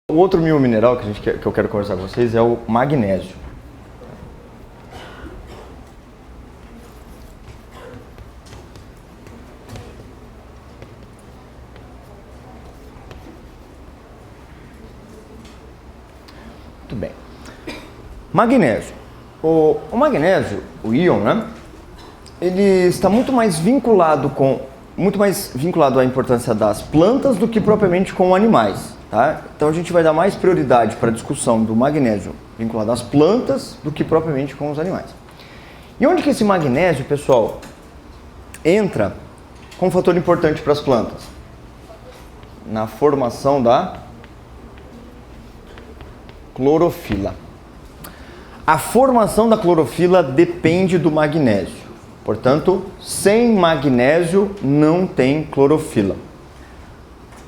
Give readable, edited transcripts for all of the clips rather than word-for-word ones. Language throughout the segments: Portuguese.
O outro mineral que eu quero conversar com vocês é o magnésio. Muito bem. Magnésio. O magnésio, o íon, né? Ele está muito mais vinculado à importância das plantas do que propriamente com animais. Tá? Então a gente vai dar mais prioridade para a discussão do magnésio vinculado às plantas do que propriamente com os animais. E onde que esse magnésio, pessoal, entra como um fator importante para as plantas? Na formação da clorofila. A formação da clorofila depende do magnésio. Portanto, sem magnésio não tem clorofila.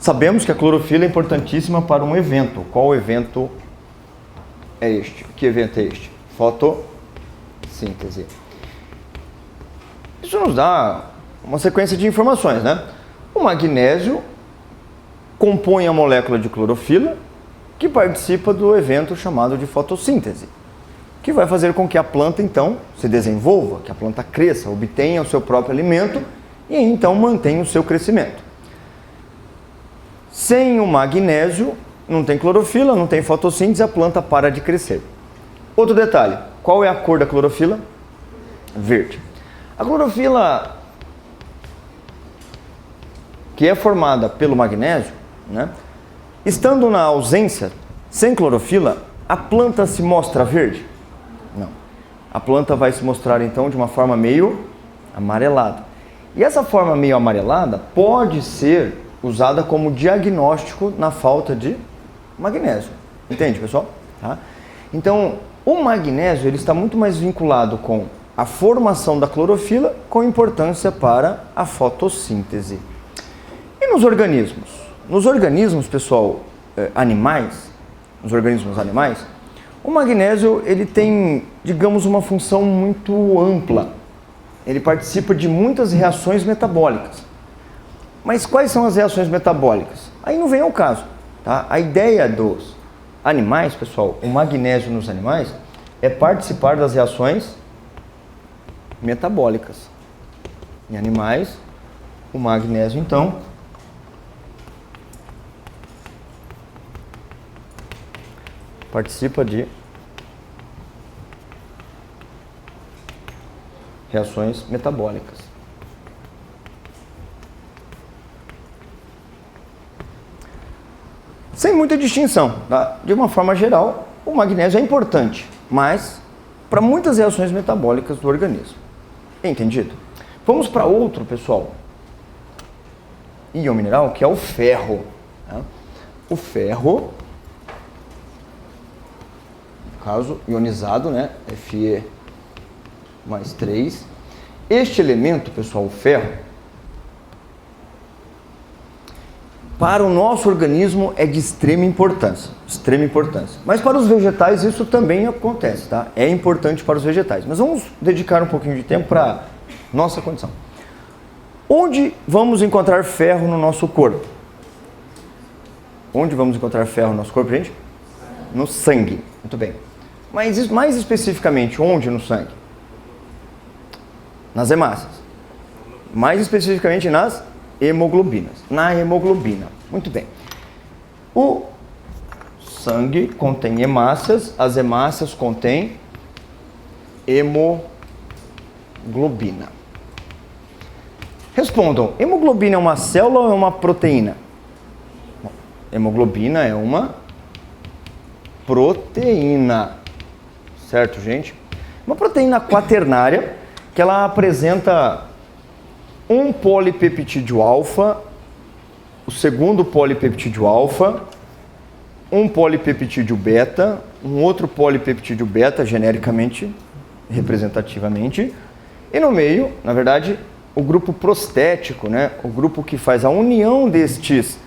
Sabemos que a clorofila é importantíssima para um evento. Qual evento é este? Que evento é este? Fotossíntese. Isso nos dá uma sequência de informações, né? O magnésio compõe a molécula de clorofila que participa do evento chamado de fotossíntese, que vai fazer com que a planta, então, se desenvolva, que a planta cresça, obtenha o seu próprio alimento e, então, mantenha o seu crescimento. Sem o magnésio, não tem clorofila, não tem fotossíntese, a planta para de crescer. Outro detalhe, qual é a cor da clorofila? Verde. A clorofila, que é formada pelo magnésio, né, estando na ausência, sem clorofila, a planta se mostra verde? Não. A planta vai se mostrar, então, de uma forma meio amarelada. E essa forma meio amarelada pode ser usada como diagnóstico na falta de magnésio. Entende, pessoal? Tá? Então, o magnésio ele está muito mais vinculado com a formação da clorofila, com importância para a fotossíntese. E nos organismos? Nos organismos, pessoal, animais, nos organismos animais, o magnésio ele tem, digamos, uma função muito ampla. Ele participa de muitas reações metabólicas. Mas quais são as reações metabólicas? Aí não vem ao caso. Tá? A ideia dos animais, pessoal, o magnésio nos animais, é participar das reações metabólicas. Em animais, o magnésio, então, participa de reações metabólicas. Sem muita distinção, tá? De uma forma geral, o magnésio é importante, mas para muitas reações metabólicas do organismo. Entendido? Vamos para outro, pessoal, íon mineral, que é o ferro. Tá? O ferro, no caso, ionizado, né? Fe mais 3. Este elemento, pessoal, o ferro, para o nosso organismo é de extrema importância, Mas para os vegetais isso também acontece, tá? É importante para os vegetais. Mas vamos dedicar um pouquinho de tempo para nossa condição. Onde vamos encontrar ferro no nosso corpo? Onde vamos encontrar ferro no nosso corpo, gente? No sangue. Muito bem. Mas mais especificamente, onde no sangue? Nas hemácias. Mais especificamente nas hemoglobinas. Na hemoglobina. Muito bem. O sangue contém hemácias, as hemácias contêm hemoglobina. Respondam, hemoglobina é uma célula ou é uma proteína? Bom, hemoglobina é uma proteína. Certo, gente? Uma proteína quaternária que ela apresenta um polipeptídeo alfa, o segundo polipeptídeo alfa, um polipeptídeo beta, um outro polipeptídeo beta, genericamente, representativamente, e no meio, na verdade, o grupo prostético, né? O grupo que faz a união destes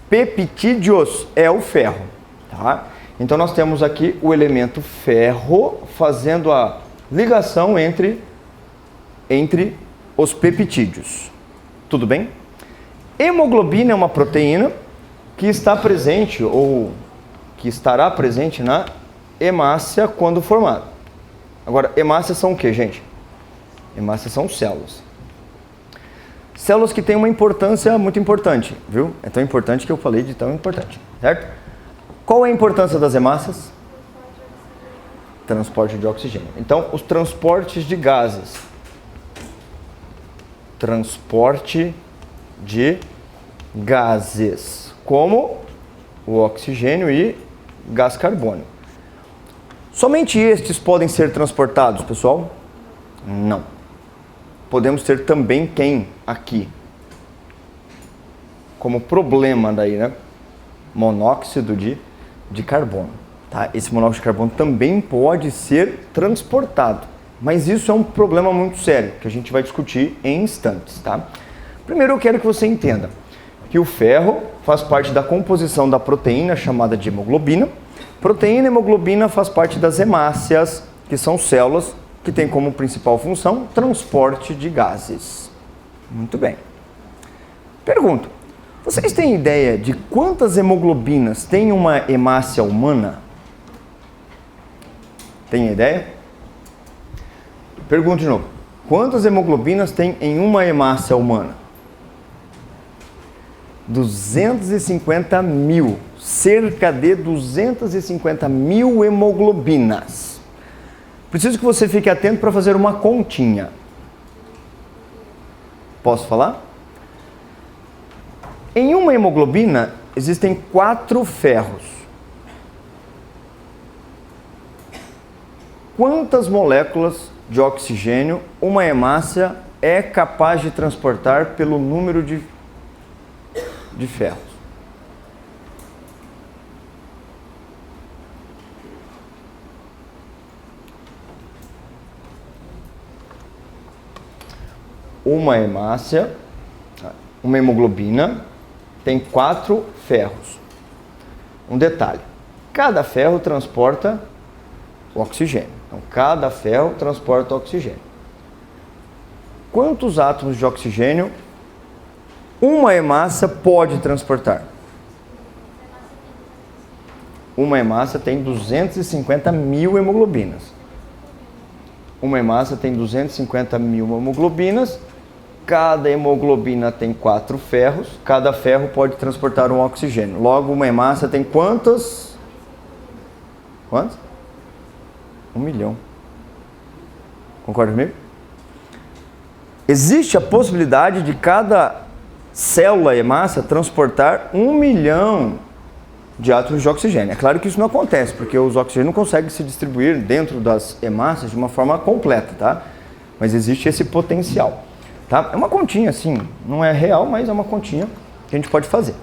peptídeos é o ferro. Tá? Então nós temos aqui o elemento ferro fazendo a ligação entre os peptídeos. Tudo bem? Hemoglobina é uma proteína que está presente ou que estará presente na hemácia quando formada. Agora, hemácias são o que, gente? Hemácias são células. Células que têm uma importância muito importante, viu? É tão importante que eu falei de tão importante, certo? Qual é a importância das hemácias? Transporte de oxigênio. Então, os transportes de gases. Transporte de gases, como o oxigênio e gás carbônico. Somente estes podem ser transportados, pessoal? Não. Podemos ter também quem aqui? Como problema daí, né? Monóxido de carbono. Tá? Esse monóxido de carbono também pode ser transportado. Mas isso é um problema muito sério, que a gente vai discutir em instantes, tá? Primeiro eu quero que você entenda que o ferro faz parte da composição da proteína chamada de hemoglobina. Proteína e hemoglobina faz parte das hemácias, que são células que têm como principal função transporte de gases. Muito bem. Pergunto, vocês têm ideia de quantas hemoglobinas tem uma hemácia humana? Tem ideia? Pergunto de novo. Quantas hemoglobinas tem em uma hemácia humana? 250 mil. Cerca de 250 mil hemoglobinas. Preciso que você fique atento para fazer uma continha. Posso falar? Em uma hemoglobina existem 4 ferros. Quantas moléculas de oxigênio uma hemácia é capaz de transportar pelo número de ferros? Uma hemácia, uma hemoglobina, tem 4 ferros. Um detalhe, cada ferro transporta o oxigênio. Então, cada ferro transporta oxigênio. Quantos átomos de oxigênio uma hemácia pode transportar? Uma hemácia tem 250 mil hemoglobinas. Uma hemácia tem 250 mil hemoglobinas. Cada hemoglobina tem 4 ferros. Cada ferro pode transportar um oxigênio. Logo, uma hemácia tem quantas? Quantos? 1 milhão. Concorda comigo? Existe a possibilidade de cada célula hemácia transportar 1 milhão de átomos de oxigênio. É claro que isso não acontece, porque os oxigênios não conseguem se distribuir dentro das hemácias de uma forma completa, tá? Mas existe esse potencial, tá? É uma continha, assim, não é real, mas é uma continha que a gente pode fazer.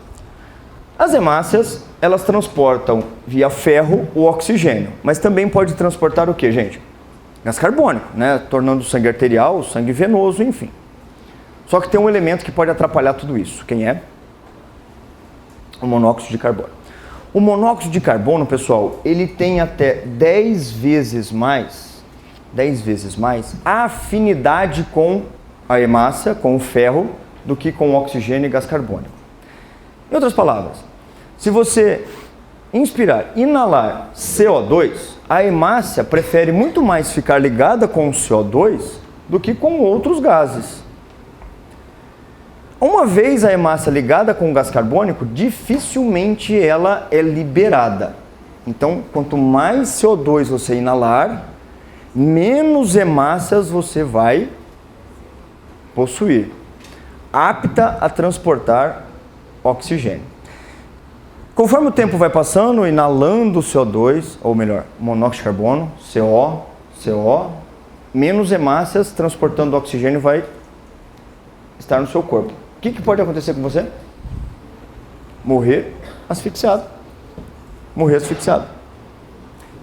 As hemácias, elas transportam via ferro o oxigênio, mas também pode transportar o que, gente? Gás carbônico, né? Tornando o sangue arterial, o sangue venoso, enfim. Só que tem um elemento que pode atrapalhar tudo isso. Quem é? O monóxido de carbono. O monóxido de carbono, pessoal, ele tem até 10 vezes mais afinidade com a hemácia, com o ferro, do que com o oxigênio e gás carbônico. Em outras palavras, se você inalar CO2, a hemácia prefere muito mais ficar ligada com o CO2 do que com outros gases. Uma vez a hemácia ligada com o gás carbônico, dificilmente ela é liberada. Então, quanto mais CO2 você inalar, menos hemácias você vai possuir, apta a transportar oxigênio. Conforme o tempo vai passando, inalando o CO2, ou melhor, monóxido de carbono, CO, menos hemácias transportando oxigênio vai estar no seu corpo. O que pode acontecer com você? Morrer asfixiado. Morrer asfixiado.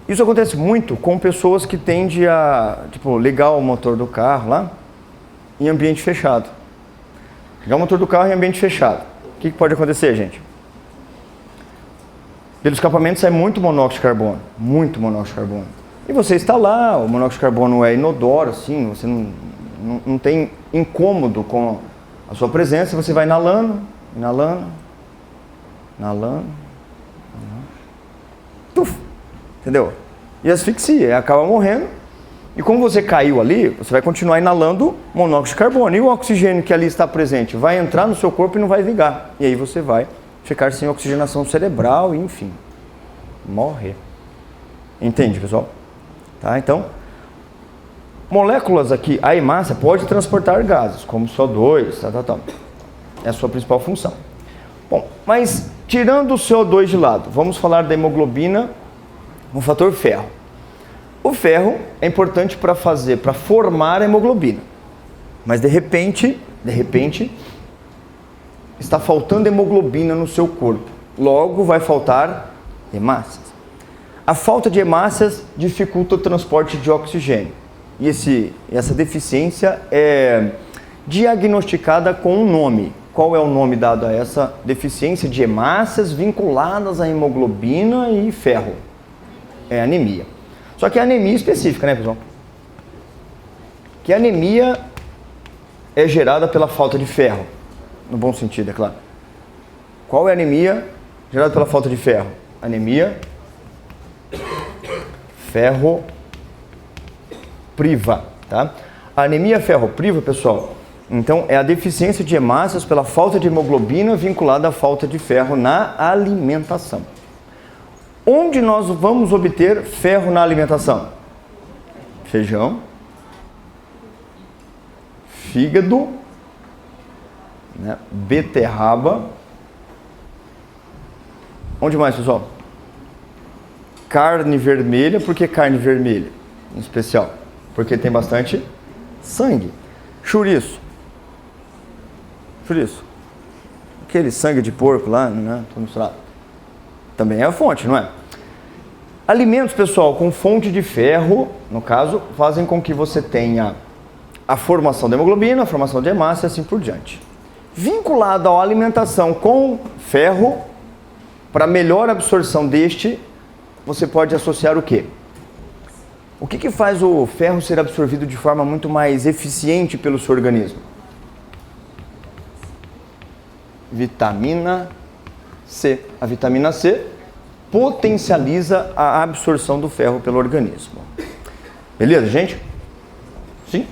Isso acontece muito com pessoas que tendem a, ligar o motor do carro lá em ambiente fechado. Ligar o motor do carro em ambiente fechado. O que pode acontecer, gente? Pelo escapamento sai muito monóxido de carbono. Muito monóxido de carbono. E você está lá, o monóxido de carbono é inodoro, assim, você não tem incômodo com a sua presença, você vai inalando, entendeu? E asfixia, e acaba morrendo. E como você caiu ali, você vai continuar inalando monóxido de carbono. E o oxigênio que ali está presente vai entrar no seu corpo e não vai ligar. E aí você vai ficar sem oxigenação cerebral e, enfim, morrer. Entende, pessoal? Tá? Então, moléculas aqui, a hemácia pode transportar gases, como CO2, tal. É a sua principal função. Bom, mas tirando o CO2 de lado, vamos falar da hemoglobina, o fator ferro. O ferro é importante para formar a hemoglobina. Mas de repente, está faltando hemoglobina no seu corpo. Logo vai faltar hemácias. A falta de hemácias dificulta o transporte de oxigênio. E essa deficiência é diagnosticada com um nome. Qual é o nome dado a essa deficiência de hemácias vinculadas à hemoglobina e ferro? É anemia. Só que é anemia específica, né, pessoal? Que a anemia é gerada pela falta de ferro. No bom sentido, é claro. Qual é a anemia gerada pela falta de ferro? Anemia ferropriva, tá? A anemia ferropriva, pessoal, então é a deficiência de hemácias pela falta de hemoglobina vinculada à falta de ferro na alimentação. Onde nós vamos obter ferro na alimentação? Feijão, fígado, né? Beterraba. Onde mais, pessoal? Carne vermelha. Por que carne vermelha em especial? Porque tem bastante sangue. Chouriço. Aquele sangue de porco lá, né? Tudo misturado. Também é a fonte, não é? Alimentos, pessoal, com fonte de ferro, no caso, fazem com que você tenha a formação da hemoglobina, a formação de hemácia e assim por diante. Vinculado à alimentação com ferro, para melhor absorção deste, você pode associar o quê? O que faz o ferro ser absorvido de forma muito mais eficiente pelo seu organismo? Vitamina C. A vitamina C potencializa a absorção do ferro pelo organismo. Beleza, gente? Sim?